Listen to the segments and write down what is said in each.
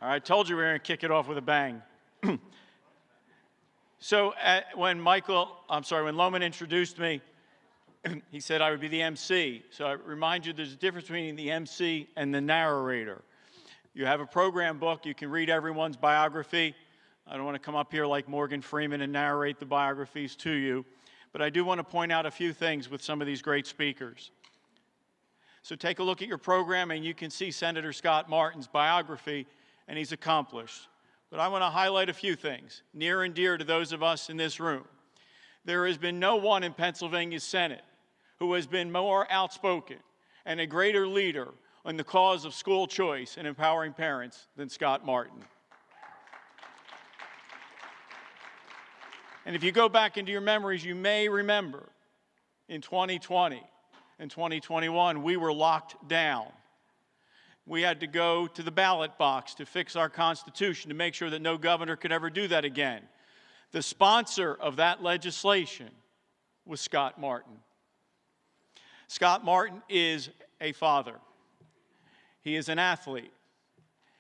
All right, told you we were going to kick it off with a bang. So when Loman introduced me, he said I would be the MC. So I remind you there's a difference between the MC and the narrator. You have a program book, you can read everyone's biography. I don't want to come up here like Morgan Freeman and narrate the biographies to you, but I do want to point out a few things with some of these great speakers. So take a look at your program and you can see Senator Scott Martin's biography, and he's accomplished. But I want to highlight a few things, near and dear to those of us in this room. There has been no one in Pennsylvania Senate who has been more outspoken and a greater leader on the cause of school choice and empowering parents than Scott Martin. And if you go back into your memories, you may remember in 2020 and 2021, we were locked down. We had to go to the ballot box to fix our Constitution to make sure that no governor could ever do that again. The sponsor of that legislation was Scott Martin. Scott Martin is a father. He is an athlete.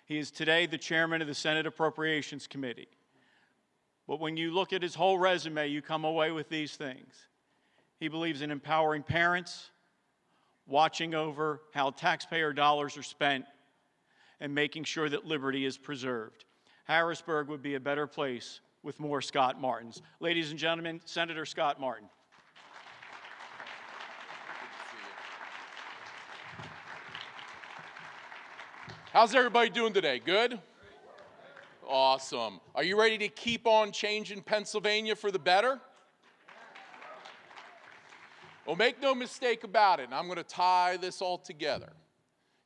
He is today the chairman of the Senate Appropriations Committee. But when you look at his whole resume, you come away with these things. He believes in empowering parents, watching over how taxpayer dollars are spent, and making sure that liberty is preserved. Harrisburg would be a better place with more Scott Martins. Ladies and gentlemen, Senator Scott Martin. How's everybody doing today? Good? Awesome. Are you ready to keep on changing Pennsylvania for the better? Well, make no mistake about it, and I'm going to tie this all together.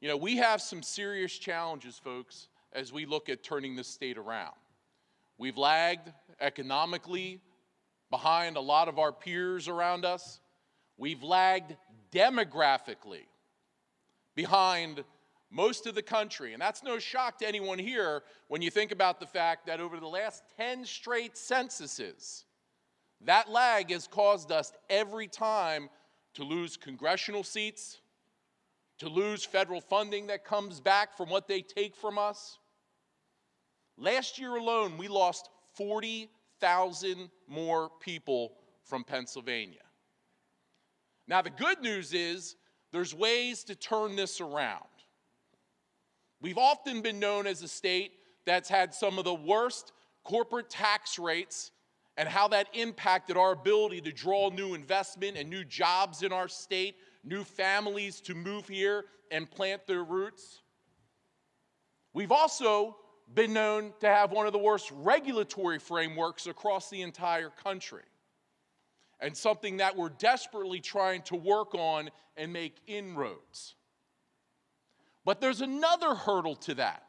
You know, we have some serious challenges, folks, as we look at turning this state around. We've lagged economically behind a lot of our peers around us. We've lagged demographically behind most of the country, and that's no shock to anyone here when you think about the fact that over the last 10 straight censuses, that lag has caused us every time to lose congressional seats, to lose federal funding that comes back from what they take from us. Last year alone, we lost 40,000 more people from Pennsylvania. Now, the good news is there's ways to turn this around. We've often been known as a state that's had some of the worst corporate tax rates and how that impacted our ability to draw new investment and new jobs in our state, new families to move here and plant their roots. We've also been known to have one of the worst regulatory frameworks across the entire country, and something that we're desperately trying to work on and make inroads. But there's another hurdle to that,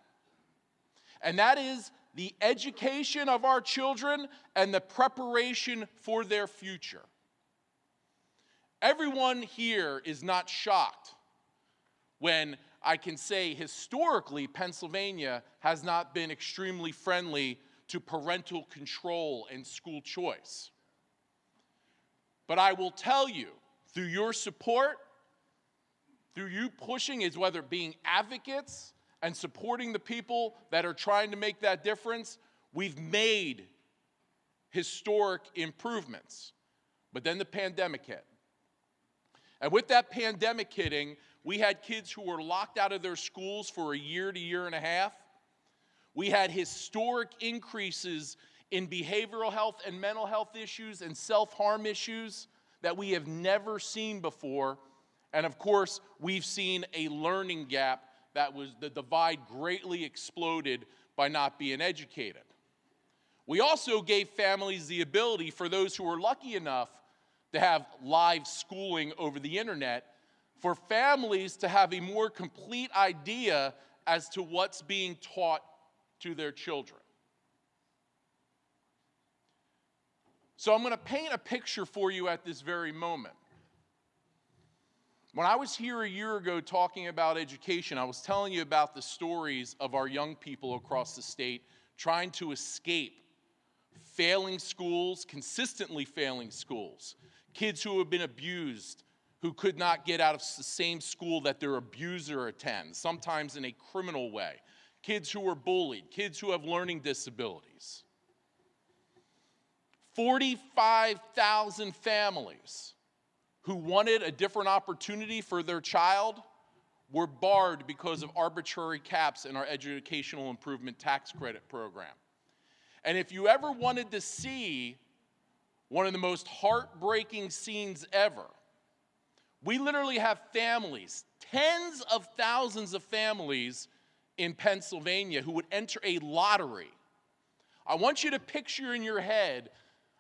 and that is the education of our children and the preparation for their future. Everyone here is not shocked when I can say historically Pennsylvania has not been extremely friendly to parental control and school choice. But I will tell you, through your support, through you pushing, is whether being advocates and supporting the people that are trying to make that difference, we've made historic improvements. But then the pandemic hit. And with that pandemic hitting, we had kids who were locked out of their schools for a year to year and a half. We had historic increases in behavioral health and mental health issues and self-harm issues that we have never seen before. And of course, we've seen a learning gap that was, the divide greatly exploded by not being educated. We also gave families the ability, for those who were lucky enough to have live schooling over the internet, for families to have a more complete idea as to what's being taught to their children. So I'm going to paint a picture for you at this very moment. When I was here a year ago talking about education, I was telling you about the stories of our young people across the state trying to escape failing schools, consistently failing schools, kids who have been abused, who could not get out of the same school that their abuser attends, sometimes in a criminal way, kids who were bullied, kids who have learning disabilities. 45,000 families who wanted a different opportunity for their child were barred because of arbitrary caps in our educational improvement tax credit program. And if you ever wanted to see one of the most heartbreaking scenes ever, we literally have families, tens of thousands of families in Pennsylvania who would enter a lottery. I want you to picture in your head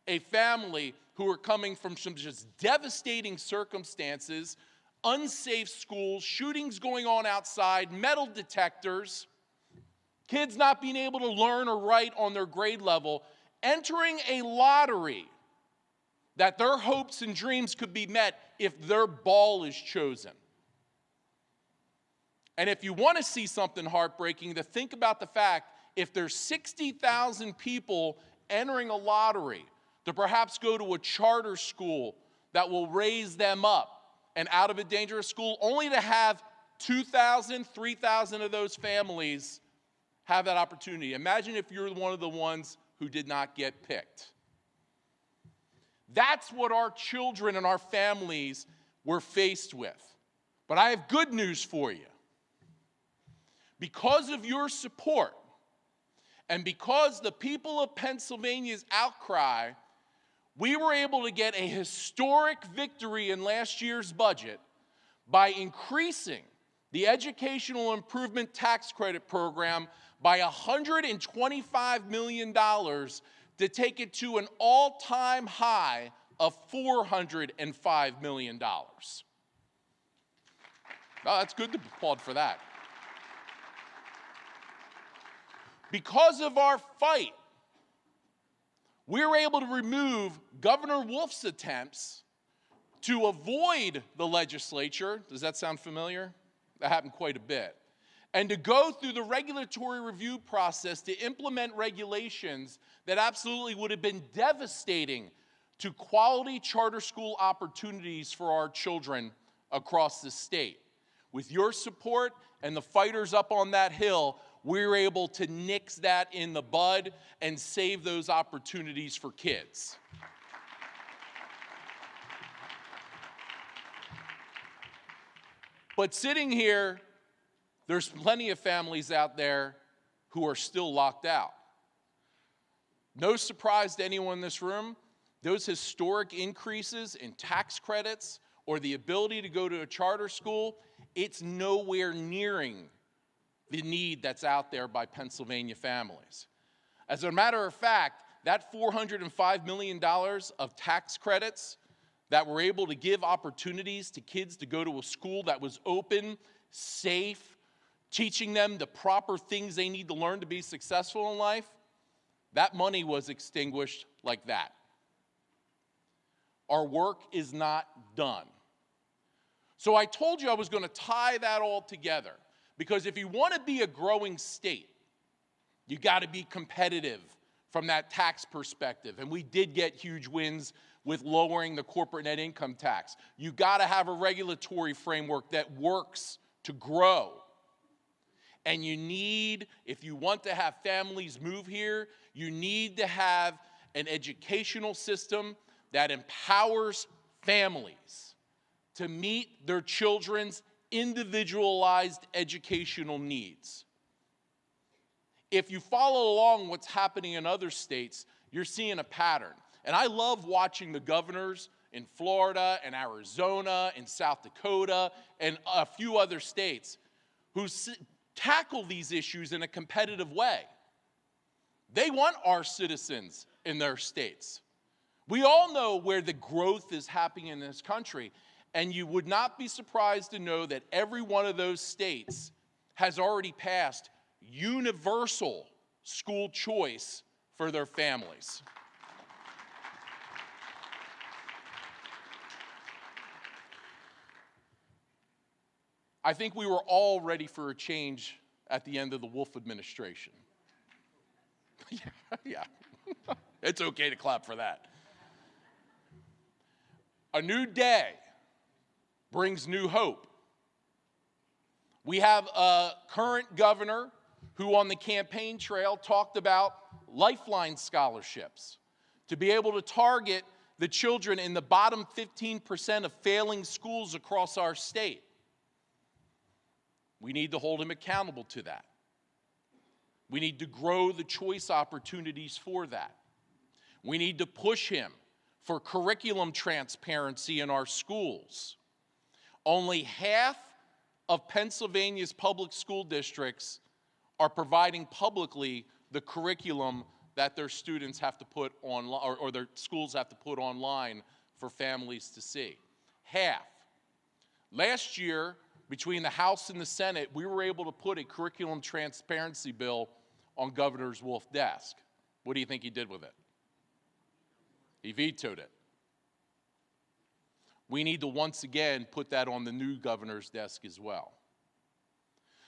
a family who are coming from some just devastating circumstances, unsafe schools, shootings going on outside, metal detectors, kids not being able to learn or write on their grade level, entering a lottery that their hopes and dreams could be met if their ball is chosen. And if you want to see something heartbreaking, to think about the fact if there's 60,000 people entering a lottery to perhaps go to a charter school that will raise them up and out of a dangerous school, only to have 2,000, 3,000 of those families have that opportunity. Imagine if you're one of the ones who did not get picked. That's what our children and our families were faced with. But I have good news for you. Because of your support, and because the people of Pennsylvania's outcry, we were able to get a historic victory in last year's budget by increasing the Educational Improvement Tax Credit Program by $125 million to take it to an all-time high of $405 million. Oh, that's good to applaud for that. Because of our fight, we were able to remove Governor Wolf's attempts to avoid the legislature. Does that sound familiar? That happened quite a bit. And to go through the regulatory review process to implement regulations that absolutely would have been devastating to quality charter school opportunities for our children across the state. With your support and the fighters up on that hill, we were able to nix that in the bud and save those opportunities for kids. But sitting here, there's plenty of families out there who are still locked out. No surprise to anyone in this room, those historic increases in tax credits or the ability to go to a charter school, it's nowhere nearing the need that's out there by Pennsylvania families. As a matter of fact, that $405 million of tax credits that were able to give opportunities to kids to go to a school that was open, safe, teaching them the proper things they need to learn to be successful in life, that money was extinguished like that. Our work is not done. So I told you I was going to tie that all together. Because if you want to be a growing state, you got to be competitive from that tax perspective. And we did get huge wins with lowering the corporate net income tax. You got to have a regulatory framework that works to grow. And you need, if you want to have families move here, you need to have an educational system that empowers families to meet their children's individualized educational needs. If you follow along what's happening in other states, you're seeing a pattern. And I love watching the governors in Florida and Arizona and South Dakota and a few other states who tackle these issues in a competitive way. They want our citizens in their states. We all know where the growth is happening in this country. And you would not be surprised to know that every one of those states has already passed universal school choice for their families. I think we were all ready for a change at the end of the Wolf administration. Yeah. It's okay to clap for that. A new day brings new hope. We have a current governor who on the campaign trail talked about lifeline scholarships to be able to target the children in the bottom 15% of failing schools across our state. We need to hold him accountable to that. We need to grow the choice opportunities for that. We need to push him for curriculum transparency in our schools. Only half of Pennsylvania's public school districts are providing publicly the curriculum that their students have to put online, or their schools have to put online for families to see. Half. Last year, between the House and the Senate, we were able to put a curriculum transparency bill on Governor Wolf's desk. What do you think he did with it? He vetoed it. We need to once again put that on the new governor's desk as well.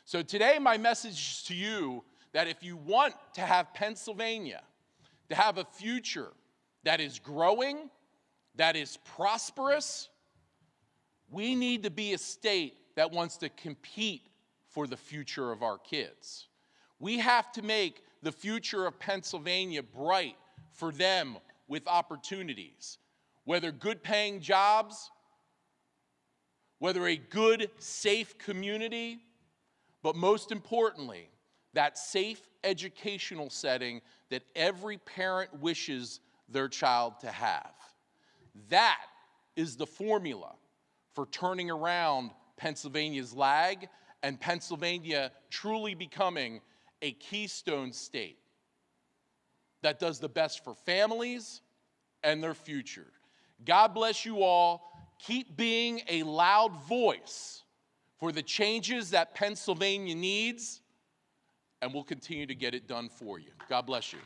So today my message is to you that if you want to have Pennsylvania to have a future that is growing, that is prosperous, we need to be a state that wants to compete for the future of our kids. We have to make the future of Pennsylvania bright for them with opportunities, whether good paying jobs, whether a good, safe community, but most importantly, that safe educational setting that every parent wishes their child to have. That is the formula for turning around Pennsylvania's lag and Pennsylvania truly becoming a keystone state that does the best for families and their future. God bless you all. Keep being a loud voice for the changes that Pennsylvania needs, and we'll continue to get it done for you. God bless you.